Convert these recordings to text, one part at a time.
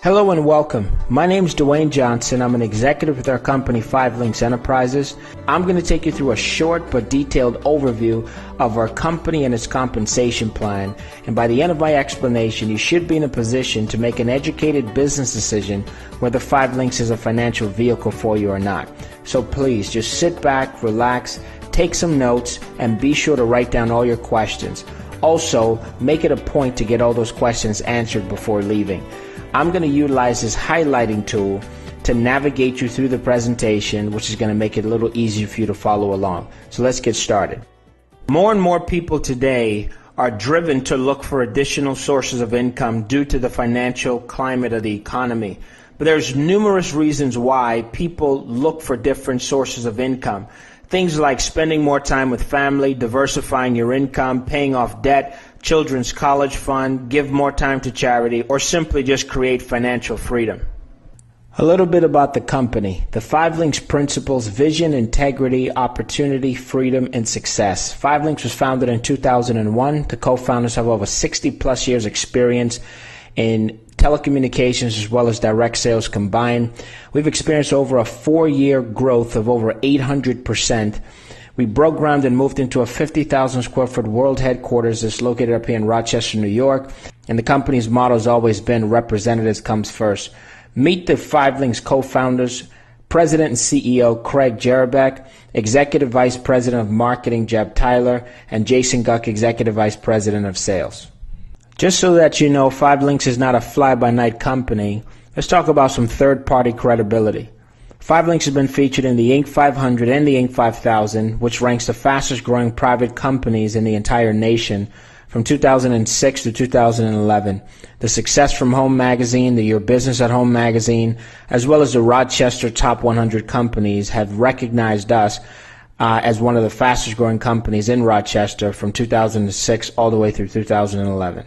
Hello and welcome. My name is Dwayne Johnson. I'm an executive with our company 5 Links Enterprises. I'm going to take you through a short but detailed overview of our company and its compensation plan. And by the end of my explanation, you should be in a position to make an educated business decision whether 5 Links is a financial vehicle for you or not. So please just sit back, relax, take some notes, and be sure to write down all your questions. Also, make it a point to get all those questions answered before leaving. I'm going to utilize this highlighting tool to navigate you through the presentation, which is going to make it a little easier for you to follow along. So let's get started. More and more people today are driven to look for additional sources of income due to the financial climate of the economy. But there's numerous reasons why people look for different sources of income. Things like spending more time with family, diversifying your income, paying off debt, children's college fund, give more time to charity, or simply just create financial freedom. A little bit about the company. The 5 Links principles: vision, integrity, opportunity, freedom, and success. 5 Links was founded in 2001. The co-founders have over 60 plus years experience in telecommunications as well as direct sales combined. We've experienced over a 4-year growth of over 800%. We broke ground and moved into a 50,000 square foot world headquarters that's located up here in Rochester, New York. And the company's motto has always been representatives comes first. Meet the 5 Links co-founders, President and CEO Craig Jerabek, Executive Vice President of Marketing Jeb Tyler, and Jason Guck, Executive Vice President of Sales. Just so that you know, 5 Links is not a fly-by-night company, let's talk about some third-party credibility. 5 Links has been featured in the Inc. 500 and the Inc. 5000, which ranks the fastest-growing private companies in the entire nation from 2006 to 2011. The Success from Home magazine, the Your Business at Home magazine, as well as the Rochester Top 100 companies have recognized us as one of the fastest-growing companies in Rochester from 2006 all the way through 2011.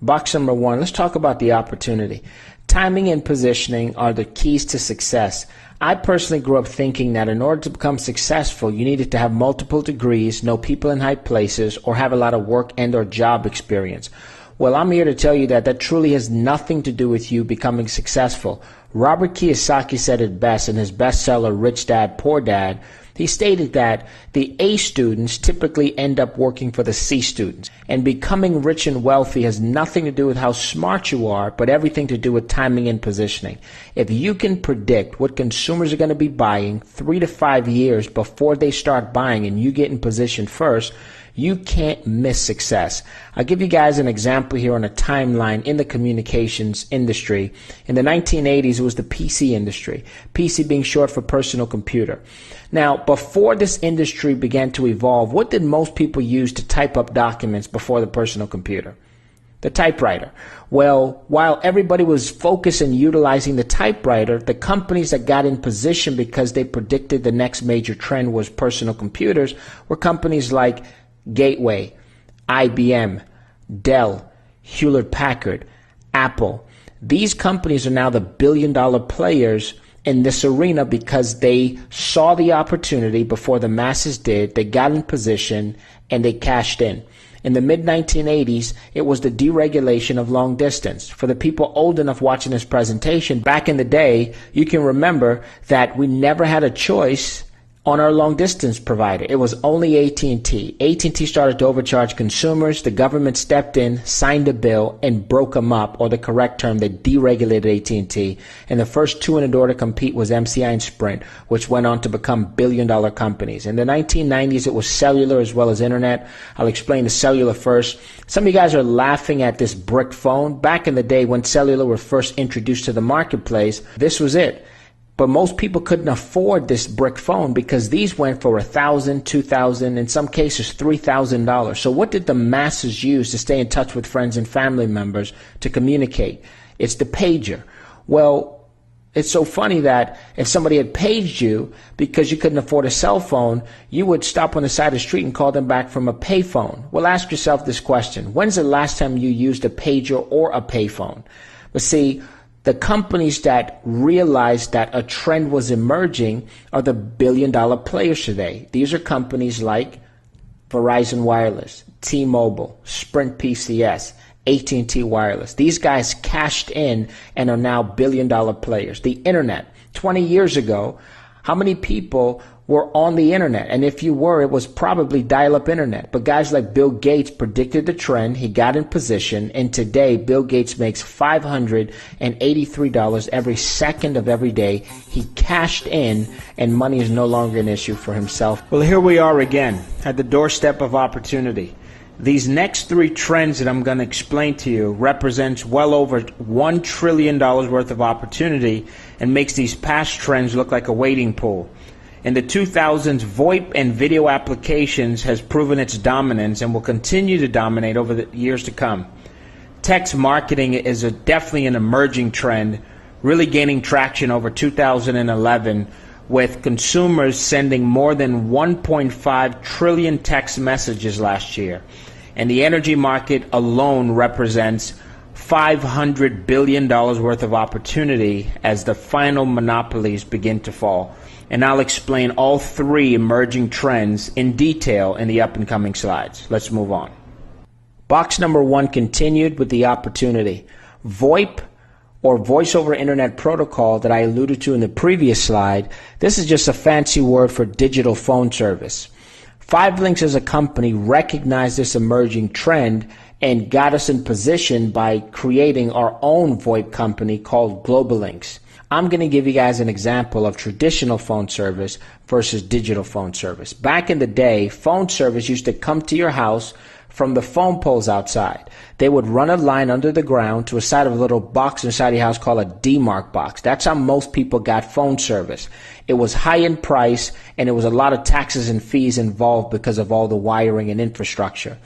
Box number 1, let's talk about the opportunity. Timing and positioning are the keys to success. I personally grew up thinking that in order to become successful, you needed to have multiple degrees, know people in high places, or have a lot of work and or job experience. Well, I'm here to tell you that that truly has nothing to do with you becoming successful. Robert Kiyosaki said it best in his bestseller, Rich Dad, Poor Dad. He stated that the A students typically end up working for the C students. And becoming rich and wealthy has nothing to do with how smart you are, but everything to do with timing and positioning. If you can predict what consumers are going to be buying 3 to 5 years before they start buying and you get in position first, you can't miss success. I'll give you guys an example here on a timeline in the communications industry. In the 1980s, it was the PC industry, PC being short for personal computer. Now, before this industry began to evolve, what did most people use to type up documents before the personal computer? The typewriter. Well, while everybody was focused on utilizing the typewriter, the companies that got in position because they predicted the next major trend was personal computers were companies like Gateway, IBM, Dell, Hewlett-Packard, Apple. These companies are now the billion-dollar players in this arena because they saw the opportunity before the masses did. They got in position and they cashed in. In the mid-1980s, it was the deregulation of long distance. For the people old enough watching this presentation, back in the day, you can remember that we never had a choice on our long distance provider. It was only AT&T. AT&T started to overcharge consumers. The government stepped in, signed a bill, and broke them up, or the correct term, they deregulated AT&T. And the first two in the door to compete was MCI and Sprint, which went on to become billion-dollar companies. In the 1990s, it was cellular as well as internet. I'll explain the cellular first. Some of you guys are laughing at this brick phone. Back in the day when cellular was first introduced to the marketplace, this was it. But most people couldn't afford this brick phone because these went for $1,000, $2,000, in some cases $3,000. So what did the masses use to stay in touch with friends and family members to communicate? It's the pager. Well, it's so funny that if somebody had paged you because you couldn't afford a cell phone, you would stop on the side of the street and call them back from a payphone. Well, ask yourself this question. When's the last time you used a pager or a payphone? But see, the companies that realized that a trend was emerging are the billion-dollar players today. These are companies like Verizon Wireless, T-Mobile, Sprint PCS, AT&T Wireless. These guys cashed in and are now billion-dollar players. The internet, 20 years ago, how many people were on the internet? And if you were, it was probably dial-up internet. But guys like Bill Gates predicted the trend. He got in position. And today, Bill Gates makes $583 every second of every day. He cashed in, and money is no longer an issue for himself. Well, here we are again at the doorstep of opportunity. These next three trends that I'm going to explain to you represents well over $1 trillion worth of opportunity and makes these past trends look like a wading pool. In the 2000s, VoIP and video applications has proven its dominance and will continue to dominate over the years to come. Text marketing is definitely an emerging trend, really gaining traction over 2011, with consumers sending more than 1.5 trillion text messages last year. And the energy market alone represents $500 billion worth of opportunity as the final monopolies begin to fall. And I'll explain all three emerging trends in detail in the up and coming slides. Let's move on. Box number one continued with the opportunity. VoIP, or Voice over Internet Protocol, that I alluded to in the previous slide, this is just a fancy word for digital phone service. 5LINX as a company recognized this emerging trend and got us in position by creating our own VoIP company called GlobalLinks. I'm going to give you guys an example of traditional phone service versus digital phone service. Back in the day, phone service used to come to your house from the phone poles outside. They would run a line under the ground to a side of a little box inside your house called a DMARC box. That's how most people got phone service. It was high in price, and there was a lot of taxes and fees involved because of all the wiring and infrastructure.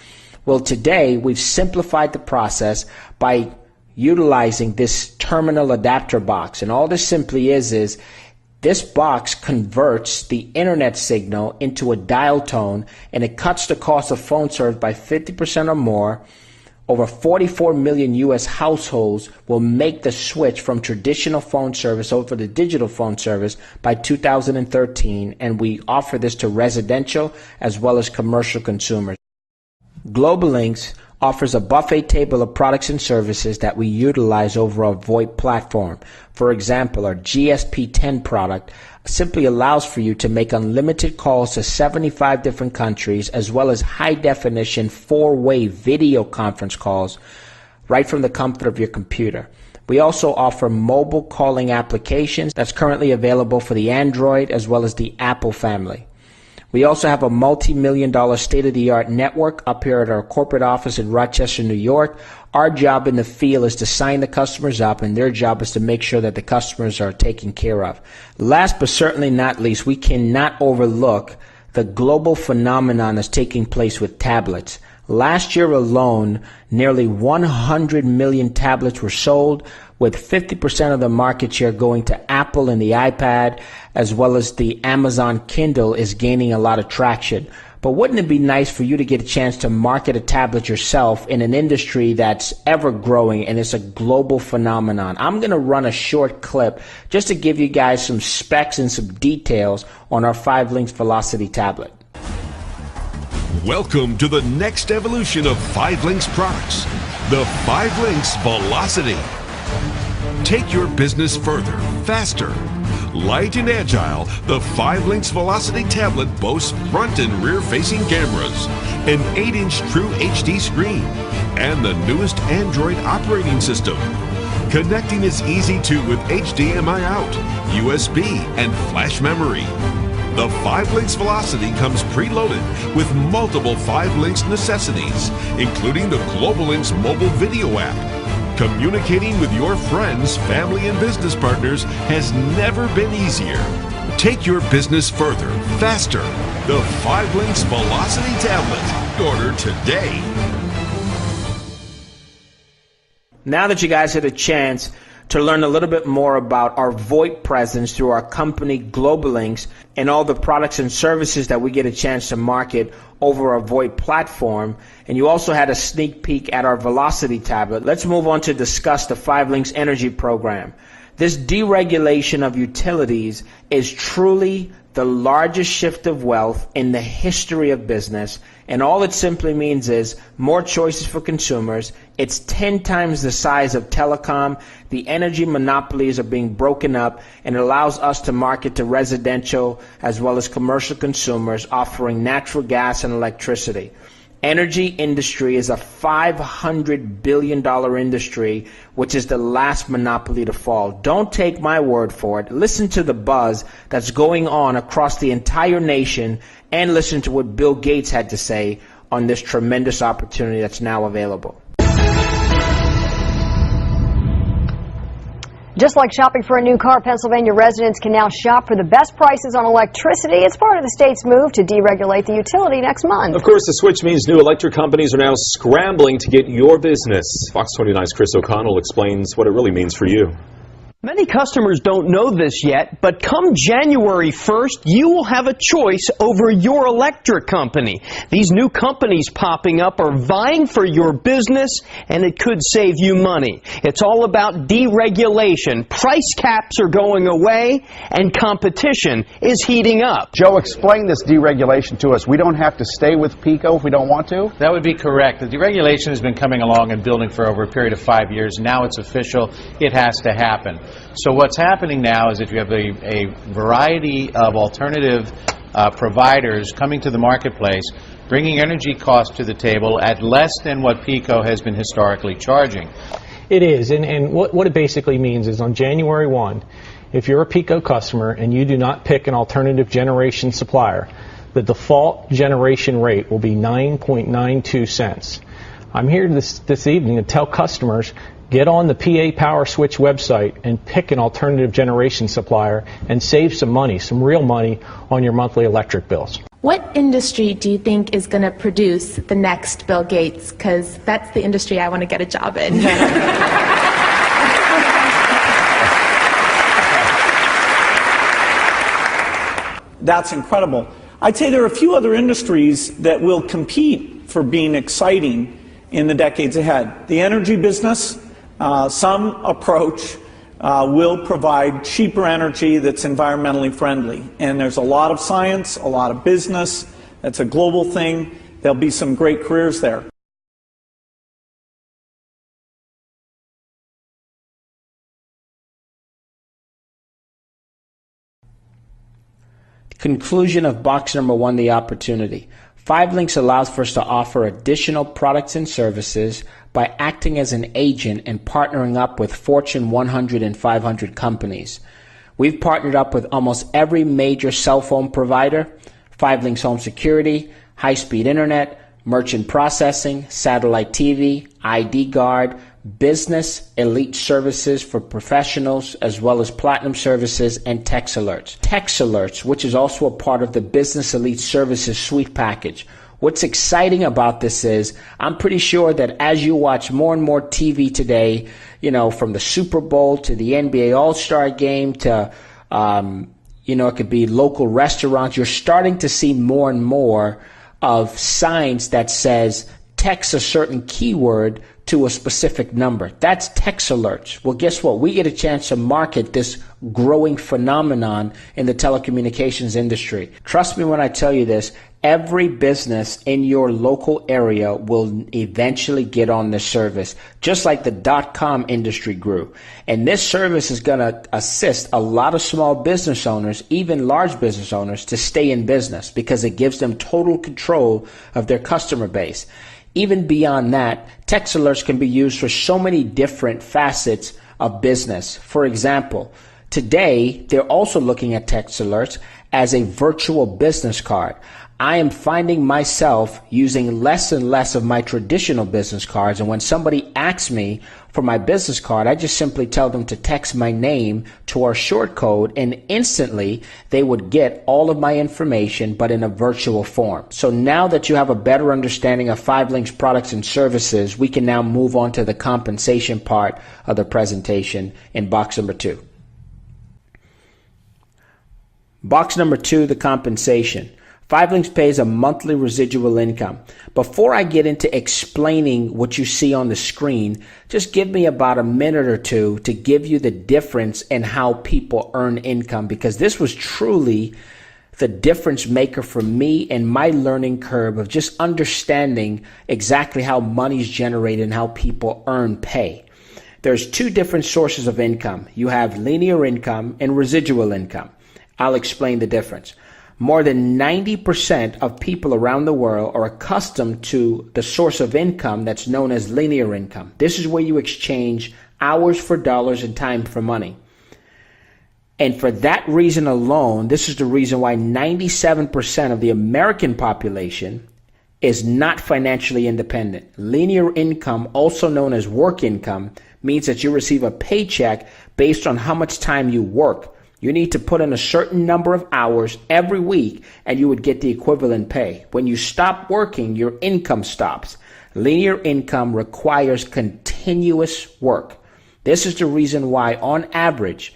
Well, today we've simplified the process by utilizing this terminal adapter box. And all this simply is this box converts the internet signal into a dial tone, and it cuts the cost of phone service by 50% or more. Over 44 million U.S. households will make the switch from traditional phone service over to digital phone service by 2013, and we offer this to residential as well as commercial consumers. GlobalLinks offers a buffet table of products and services that we utilize over our VoIP platform. For example, our GSP10 product simply allows for you to make unlimited calls to 75 different countries, as well as high-definition 4-way video conference calls right from the comfort of your computer. We also offer mobile calling applications that's currently available for the Android as well as the Apple family. We also have a multi-million-dollar state-of-the-art network up here at our corporate office in Rochester, New York. Our job in the field is to sign the customers up, and their job is to make sure that the customers are taken care of. Last but certainly not least, we cannot overlook the global phenomenon that's taking place with tablets. Last year alone, nearly 100 million tablets were sold, with 50% of the market share going to Apple and the iPad, as well as the Amazon Kindle is gaining a lot of traction. But wouldn't it be nice for you to get a chance to market a tablet yourself in an industry that's ever growing, and it's a global phenomenon? I'm going to run a short clip just to give you guys some specs and some details on our 5LINX Velocity tablet. Welcome to the next evolution of 5LINX products, the 5LINX Velocity. Take your business further, faster. Light and agile, the 5LINX Velocity tablet boasts front and rear-facing cameras, an 8-inch True HD screen, and the newest Android operating system. Connecting is easy too with HDMI out, USB, and flash memory. The 5LINX Velocity comes preloaded with multiple 5LINX necessities, including the GlobalLinks mobile video app. Communicating with your friends, family, and business partners has never been easier. Take your business further, faster. The 5LINX Velocity tablet. Order today. Now that you guys had a chance to learn a little bit more about our VoIP presence through our company GlobalLinks and all the products and services that we get a chance to market over our VoIP platform, and you also had a sneak peek at our Velocity tablet, let's move on to discuss the 5LINX Energy Program. This deregulation of utilities is truly the largest shift of wealth in the history of business, and all it simply means is more choices for consumers. It's 10 times the size of telecom. The energy monopolies are being broken up, and it allows us to market to residential as well as commercial consumers, offering natural gas and electricity. Energy industry is a $500 billion industry, which is the last monopoly to fall. Don't take my word for it. Listen to the buzz that's going on across the entire nation, and listen to what Bill Gates had to say on this tremendous opportunity that's now available. Just like shopping for a new car, Pennsylvania residents can now shop for the best prices on electricity. It's part of the state's move to deregulate the utility next month. Of course, the switch means new electric companies are now scrambling to get your business. Fox 29's Chris O'Connell explains what it really means for you. Many customers don't know this yet, but come January 1st, you will have a choice over your electric company. These new companies popping up are vying for your business, and it could save you money. It's all about deregulation. Price caps are going away, and competition is heating up. Joe, explain this deregulation to us. We don't have to stay with PECO if we don't want to? That would be correct. The deregulation has been coming along and building for over a period of 5 years. Now it's official. It has to happen. So what's happening now is that you have a variety of alternative providers coming to the marketplace, bringing energy costs to the table at less than what PECO has been historically charging. It is, and what it basically means is on January 1, if you're a PECO customer and you do not pick an alternative generation supplier, the default generation rate will be 9.92 cents. I'm here this evening to tell customers, get on the PA Power Switch website and pick an alternative generation supplier and save some money, some real money, on your monthly electric bills. What industry do you think is going to produce the next Bill Gates? Because that's the industry I want to get a job in. That's incredible. I'd say there are a few other industries that will compete for being exciting in the decades ahead. The energy business, some approach will provide cheaper energy that's environmentally friendly. And there's a lot of science, a lot of business. That's a global thing. There'll be some great careers there. Conclusion of box number 1, the opportunity. 5 Links allows for us to offer additional products and services by acting as an agent and partnering up with Fortune 100 and 500 companies. We've partnered up with almost every major cell phone provider: 5 Links Home Security, high-speed internet, merchant processing, satellite TV, ID Guard, business, elite services for professionals, as well as platinum services and Text Alerts. Text Alerts, which is also a part of the Business Elite Services suite package. What's exciting about this is I'm pretty sure that as you watch more and more TV today, you know, from the Super Bowl to the NBA All-Star Game to, it could be local restaurants, you're starting to see more and more of signs that says text a certain keyword to a specific number. That's Text Alerts. Well, guess what? We get a chance to market this growing phenomenon in the telecommunications industry. Trust me when I tell you this, every business in your local area will eventually get on this service, just like the .com industry grew. And this service is going to assist a lot of small business owners, even large business owners, to stay in business because it gives them total control of their customer base. Even beyond that, Text Alerts can be used for so many different facets of business. For example, today, they're also looking at Text Alerts as a virtual business card. I am finding myself using less and less of my traditional business cards, and when somebody asks me for my business card, I just simply tell them to text my name to our short code, and instantly they would get all of my information, but in a virtual form. So now that you have a better understanding of 5 Links products and services, we can now move on to the compensation part of the presentation in box number 2. Box number 2, the compensation. 5 Links pays a monthly residual income. Before I get into explaining what you see on the screen, just give me about a minute or two to give you the difference in how people earn income, because this was truly the difference maker for me and my learning curve of just understanding exactly how money is generated and how people earn pay. There's two different sources of income. You have linear income and residual income. I'll explain the difference. More than 90% of people around the world are accustomed to the source of income that's known as linear income. This is where you exchange hours for dollars and time for money. And for that reason alone, this is the reason why 97% of the American population is not financially independent. Linear income, also known as work income, means that you receive a paycheck based on how much time you work. You need to put in a certain number of hours every week and you would get the equivalent pay. When you stop working, your income stops. Linear income requires continuous work. This is the reason why, on average,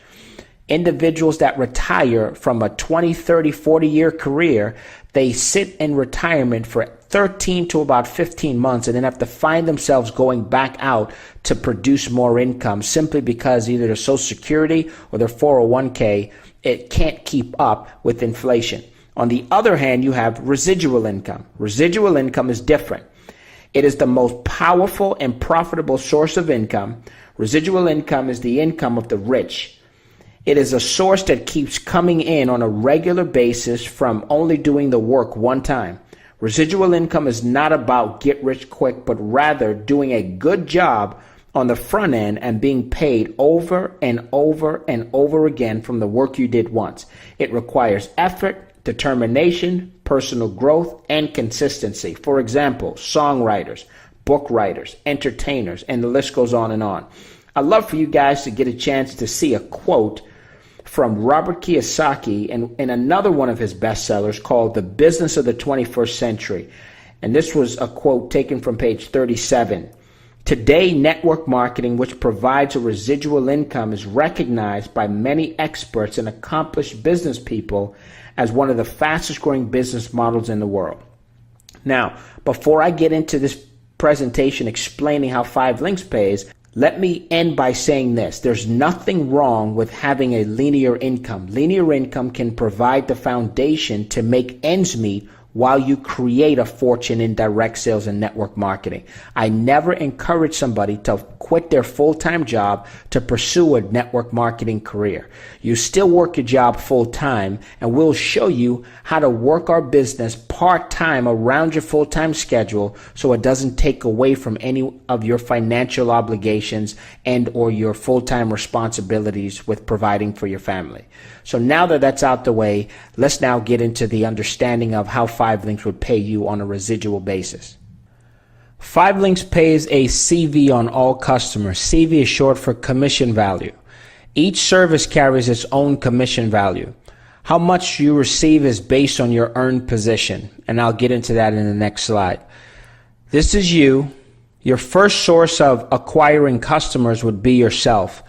individuals that retire from a 20, 30, 40-year career, they sit in retirement for 13 to about 15 months and then have to find themselves going back out to produce more income simply because either their Social Security or their 401k, it can't keep up with inflation. On the other hand, you have residual income. Residual income is different. It is the most powerful and profitable source of income. Residual income is the income of the rich. It is a source that keeps coming in on a regular basis from only doing the work one time. Residual income is not about get rich quick, but rather doing a good job on the front end and being paid over and over and over again from the work you did once. It requires effort, determination, personal growth, and consistency. For example, songwriters, book writers, entertainers, and the list goes on and on. I'd love for you guys to get a chance to see a quote from Robert Kiyosaki in another one of his bestsellers called The Business of the 21st Century. And this was a quote taken from page 37. Today, network marketing, which provides a residual income, is recognized by many experts and accomplished business people as one of the fastest growing business models in the world. Now, before I get into this presentation explaining how 5 Links pays, let me end by saying this. There's nothing wrong with having a linear income. Linear income can provide the foundation to make ends meet while you create a fortune in direct sales and network marketing. I never encourage somebody to quit their full-time job to pursue a network marketing career. You still work your job full-time, and we'll show you how to work our business part-time around your full-time schedule so it doesn't take away from any of your financial obligations and or your full-time responsibilities with providing for your family. So now that that's out the way, let's now get into the understanding of how 5 Links would pay you on a residual basis. 5 Links pays a CV on all customers. CV is short for commission value. Each service carries its own commission value. How much you receive is based on your earned position, and I'll get into that in the next slide. This is you. Your first source of acquiring customers would be yourself.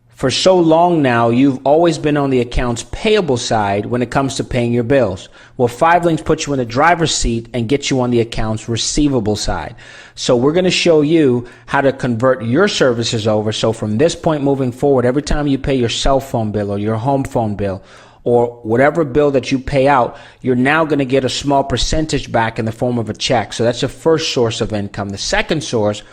For so long now, you've always been on the accounts payable side when it comes to paying your bills. Well, 5 Links puts you in the driver's seat and gets you on the accounts receivable side. So we're going to show you how to convert your services over. So from this point moving forward, every time you pay your cell phone bill or your home phone bill or whatever bill that you pay out, you're now going to get a small percentage back in the form of a check. So that's the first source of income. The second source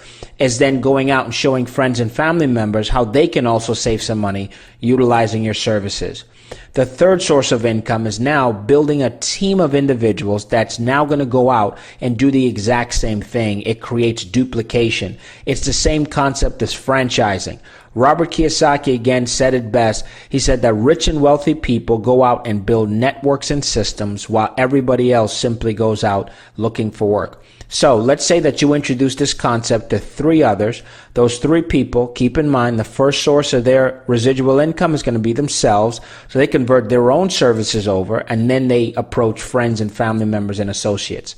is then going out and showing friends and family members how they can also save some money utilizing your services. The third source of income is now building a team of individuals that's now going to go out and do the exact same thing. It creates duplication. It's the same concept as franchising. Robert Kiyosaki again said it best. He said that rich and wealthy people go out and build networks and systems while everybody else simply goes out looking for work. So let's say that you introduce this concept to 3 others. Those 3 people, keep in mind the first source of their residual income is going to be themselves. So they convert their own services over and then they approach friends and family members and associates.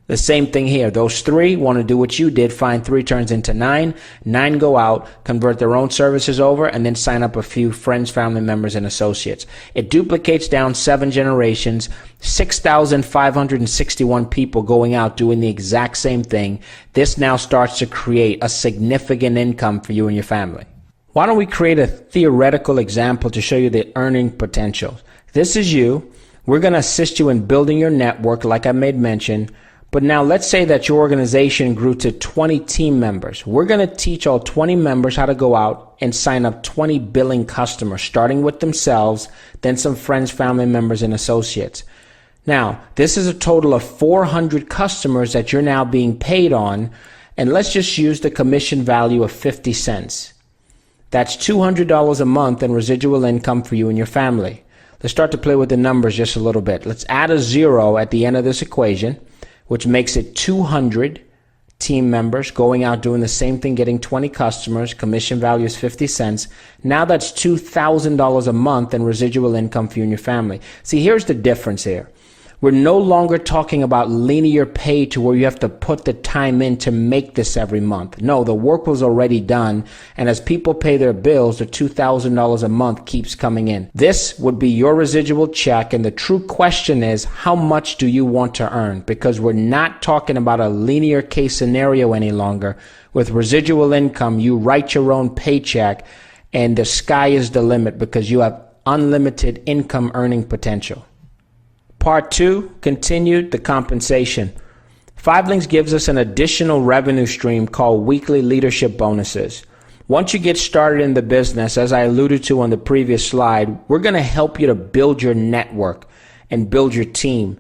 The same thing here. Those 3 want to do what you did. Find 3 turns into 9. 9 go out, convert their own services over, and then sign up a few friends, family members, and associates. It duplicates down 7 generations, 6,561 people going out doing the exact same thing. This now starts to create a significant income for you and your family. Why don't we create a theoretical example to show you the earning potential? This is you. We're going to assist you in building your network, like I made mention. But now let's say that your organization grew to 20 team members. We're going to teach all 20 members how to go out and sign up 20 billing customers, starting with themselves, then some friends, family members, and associates. Now, this is a total of 400 customers that you're now being paid on, and let's just use the commission value of 50 cents. That's $200 a month in residual income for you and your family. Let's start to play with the numbers just a little bit. Let's add a 0 at the end of this equation, which makes it 200 team members going out doing the same thing, getting 20 customers, commission value is 50 cents. Now that's $2,000 a month in residual income for you and your family. See, here's the difference here. We're no longer talking about linear pay to where you have to put the time in to make this every month. No, the work was already done, and as people pay their bills, the $2,000 a month keeps coming in. This would be your residual check, and the true question is, how much do you want to earn? Because we're not talking about a linear case scenario any longer. With residual income, you write your own paycheck, and the sky is the limit because you have unlimited income earning potential. Part 2, continued the compensation. 5links gives us an additional revenue stream called weekly leadership bonuses. Once you get started in the business, as I alluded to on the previous slide, we're going to help you to build your network and build your team.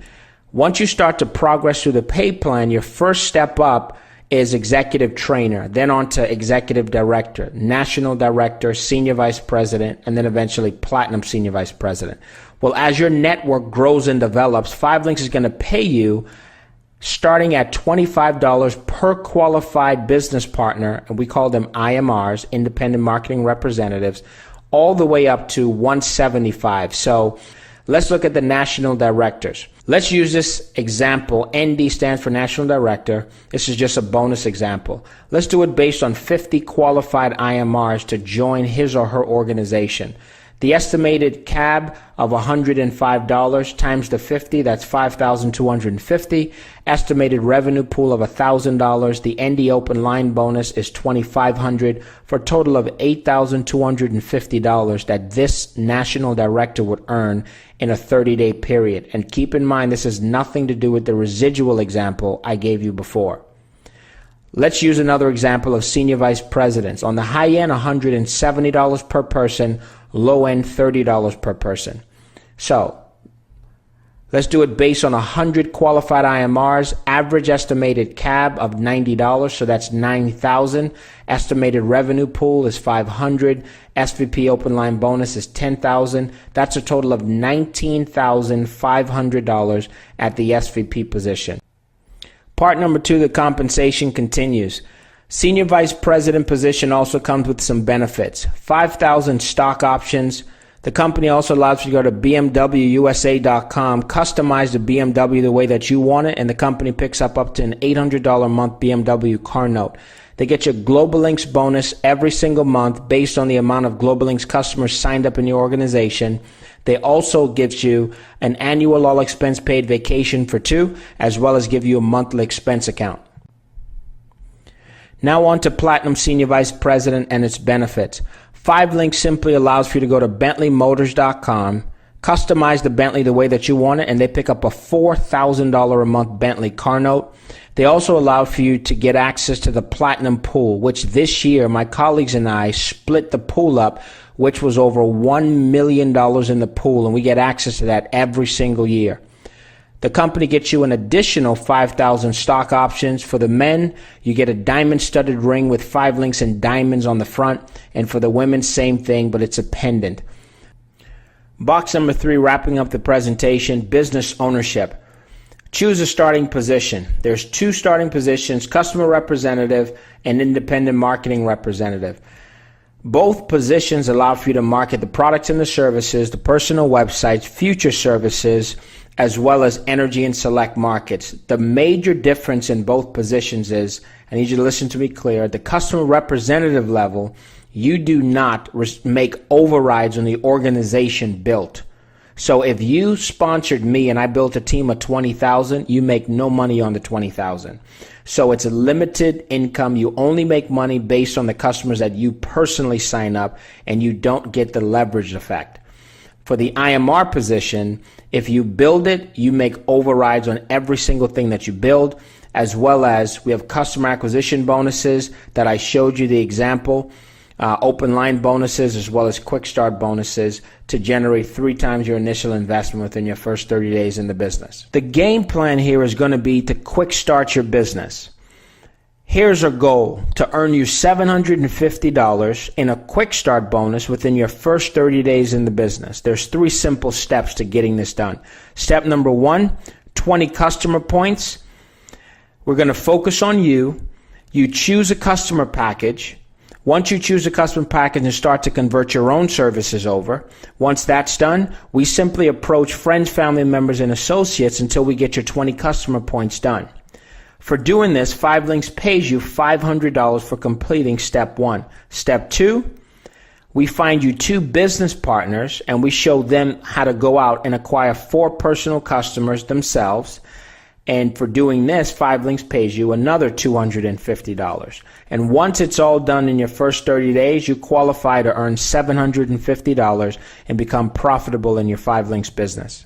Once you start to progress through the pay plan, your first step up is executive trainer, then on to executive director, national director, senior vice president, and then eventually platinum senior vice president. Well, as your network grows and develops, 5links is going to pay you starting at $25 per qualified business partner, and we call them IMRs, independent marketing representatives, all the way up to $175. So let's look at the national directors. Let's use this example. ND stands for national director. This is just a bonus example. Let's do it based on 50 qualified IMRs to join his or her organization. The estimated CAB of $105 times the 50, that's $5,250. Estimated revenue pool of $1,000. The ND open line bonus is $2,500 for a total of $8,250 that this national director would earn in a 30-day period. And keep in mind, this has nothing to do with the residual example I gave you before. Let's use another example of senior vice presidents. On the high end, $170 per person, low end, $30 per person. So let's do it based on 100 qualified IMRs, average estimated CAB of $90, so that's $9,000. Estimated revenue pool is $500. SVP open line bonus is $10,000. That's a total of $19,500 at the SVP position. Part number 2, the compensation continues. Senior vice president position also comes with some benefits. 5,000 stock options. The company also allows you to go to BMWUSA.com, customize the BMW the way that you want it, and the company picks up to an $800 a month BMW car note. They get you a Global Links bonus every single month based on the amount of Global Links customers signed up in your organization. They also gives you an annual all expense paid vacation for 2, as well as give you a monthly expense account. Now on to Platinum Senior Vice President and its benefits. 5links simply allows for you to go to BentleyMotors.com, customize the Bentley the way that you want it, and they pick up a $4,000 a month Bentley car note. They also allow for you to get access to the Platinum Pool, which this year my colleagues and I split the pool up, which was over $1 million in the pool, and we get access to that every single year. The company gets you an additional 5,000 stock options. For the men, you get a diamond-studded ring with 5links and diamonds on the front, and for the women, same thing, but it's a pendant. Box number 3, wrapping up the presentation, business ownership. Choose a starting position. There's 2 starting positions, customer representative and independent marketing representative. Both positions allow for you to market the products and the services, the personal websites, future services, as well as energy and select markets. The major difference in both positions is, I need you to listen to me clear, at the customer representative level, you do not make overrides on the organization built. So if you sponsored me and I built a team of 20,000, you make no money on the 20,000. So it's a limited income. You only make money based on the customers that you personally sign up, and you don't get the leverage effect. For the IMR position, if you build it, you make overrides on every single thing that you build, as well as we have customer acquisition bonuses that I showed you the example, open line bonuses, as well as quick start bonuses to generate 3 times your initial investment within your first 30 days in the business. The game plan here is going to be to quick start your business. Here's our goal: to earn you $750 in a quick start bonus within your first 30 days in the business. There's 3 simple steps to getting this done. Step number 1, 20 customer points. We're going to focus on you. You choose a customer package. Once you choose a customer package and start to convert your own services over, once that's done, we simply approach friends, family members, and associates until we get your 20 customer points done. For doing this, 5 Links pays you $500 for completing step 1. Step 2, we find you 2 business partners and we show them how to go out and acquire 4 personal customers themselves. And for doing this, 5 Links pays you another $250. And once it's all done in your first 30 days, you qualify to earn $750 and become profitable in your 5 Links business.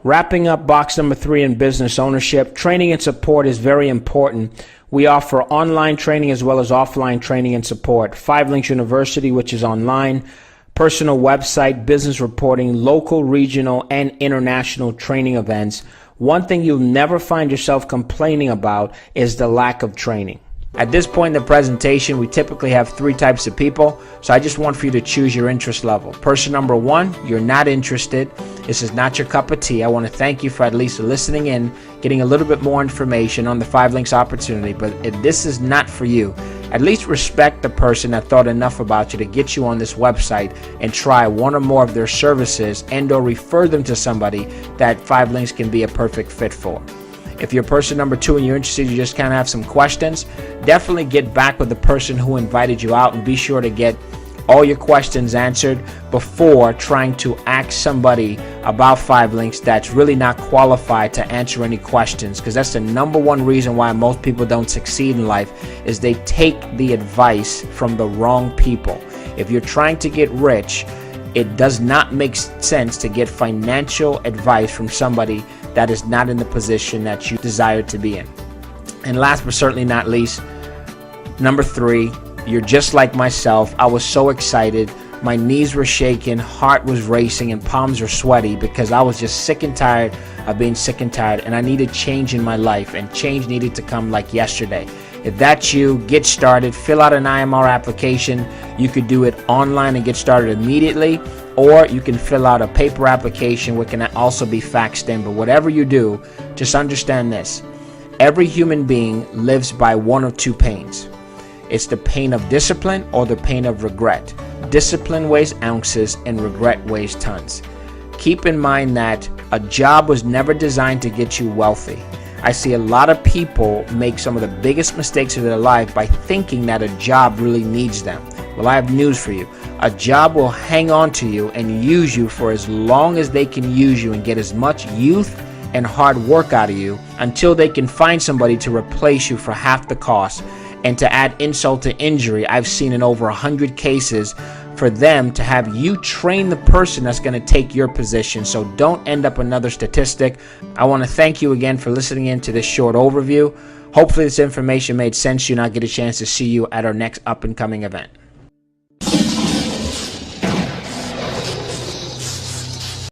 Wrapping up box number 3 in business ownership, training and support is very important. We offer online training as well as offline training and support. 5 Links University, which is online, personal website, business reporting, local, regional, and international training events. One thing you'll never find yourself complaining about is the lack of training. At this point in the presentation, we typically have 3 types of people, so I just want for you to choose your interest level. Person number 1, you're not interested. This is not your cup of tea. I want to thank you for at least listening in, getting a little bit more information on the 5 Links opportunity, but if this is not for you, at least respect the person that thought enough about you to get you on this website and try one or more of their services and or refer them to somebody that 5 Links can be a perfect fit for. If you're person number 2 and you're interested, you just kind of have some questions, definitely get back with the person who invited you out and be sure to get all your questions answered before trying to ask somebody about 5 Links that's really not qualified to answer any questions, because that's the number 1 reason why most people don't succeed in life is they take the advice from the wrong people. If you're trying to get rich, it does not make sense to get financial advice from somebody that is not in the position that you desire to be in. And last but certainly not least, number 3, you're just like myself. I was so excited. My knees were shaking, heart was racing, and palms were sweaty because I was just sick and tired of being sick and tired, and I needed change in my life, and change needed to come like yesterday. If that's you, get started. Fill out an IMR application. You could do it online and get started immediately, or you can fill out a paper application which can also be faxed in. But whatever you do, just understand this. Every human being lives by one of 2 pains. It's the pain of discipline or the pain of regret. Discipline weighs ounces and regret weighs tons. Keep in mind that a job was never designed to get you wealthy. I see a lot of people make some of the biggest mistakes of their life by thinking that a job really needs them. Well, I have news for you. A job will hang on to you and use you for as long as they can use you and get as much youth and hard work out of you until they can find somebody to replace you for half the cost. And to add insult to injury, I've seen in over 100 cases for them to have you train the person that's going to take your position. So don't end up another statistic. I want to thank you again for listening in to this short overview. Hopefully this information made sense to you and I'll get a chance to see you at our next up and coming event.